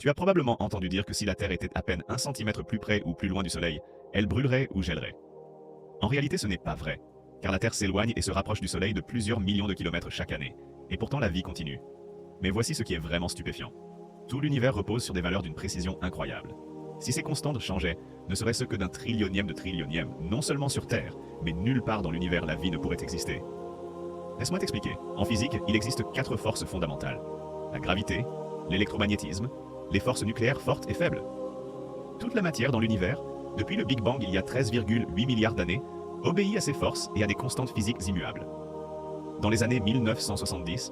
Tu as probablement entendu dire que si la Terre était à peine 1 centimètre plus près ou plus loin du Soleil, elle brûlerait ou gèlerait. En réalité, ce n'est pas vrai, car la Terre s'éloigne et se rapproche du Soleil de plusieurs millions de kilomètres chaque année, et pourtant la vie continue. Mais voici ce qui est vraiment stupéfiant. Tout l'univers repose sur des valeurs d'une précision incroyable. Si ces constantes changeaient, ne serait-ce que d'un trillionième de trillionième, non seulement sur Terre, mais nulle part dans l'univers la vie ne pourrait exister. Laisse-moi t'expliquer. En physique, il existe 4 forces fondamentales. La gravité, l'électromagnétisme, les forces nucléaires fortes et faibles. Toute la matière dans l'univers, depuis le Big Bang il y a 13,8 milliards d'années, obéit à ces forces et à des constantes physiques immuables. Dans les années 1970,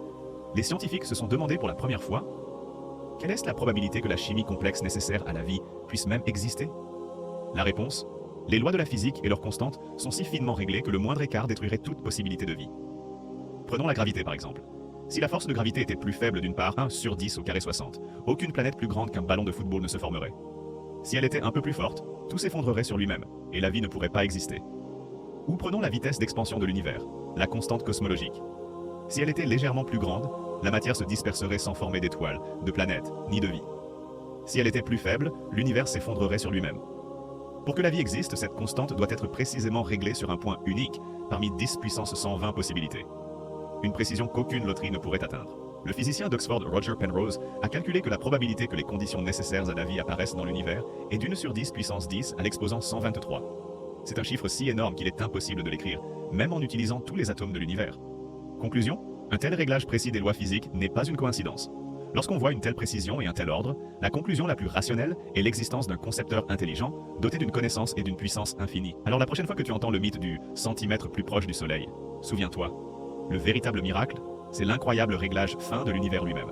les scientifiques se sont demandé pour la première fois quelle est la probabilité que la chimie complexe nécessaire à la vie puisse même exister? La réponse: les lois de la physique et leurs constantes sont si finement réglées que le moindre écart détruirait toute possibilité de vie. Prenons la gravité par exemple. Si la force de gravité était plus faible d'une part 1 sur 10 au carré 60, aucune planète plus grande qu'un ballon de football ne se formerait. Si elle était un peu plus forte, tout s'effondrerait sur lui-même, et la vie ne pourrait pas exister. Ou prenons la vitesse d'expansion de l'univers, la constante cosmologique. Si elle était légèrement plus grande, la matière se disperserait sans former d'étoiles, de planètes, ni de vie. Si elle était plus faible, l'univers s'effondrerait sur lui-même. Pour que la vie existe, cette constante doit être précisément réglée sur un point unique, parmi 10 puissance 120 possibilités. Une précision qu'aucune loterie ne pourrait atteindre. Le physicien d'Oxford Roger Penrose a calculé que la probabilité que les conditions nécessaires à la vie apparaissent dans l'univers est d'1 sur 10 puissance 10 à l'exposant 123. C'est un chiffre si énorme qu'il est impossible de l'écrire, même en utilisant tous les atomes de l'univers. Conclusion: un tel réglage précis des lois physiques n'est pas une coïncidence. Lorsqu'on voit une telle précision et un tel ordre, la conclusion la plus rationnelle est l'existence d'un concepteur intelligent, doté d'une connaissance et d'une puissance infinie. Alors la prochaine fois que tu entends le mythe du centimètre plus proche du Soleil, souviens-toi, le véritable miracle, c'est l'incroyable réglage fin de l'univers lui-même.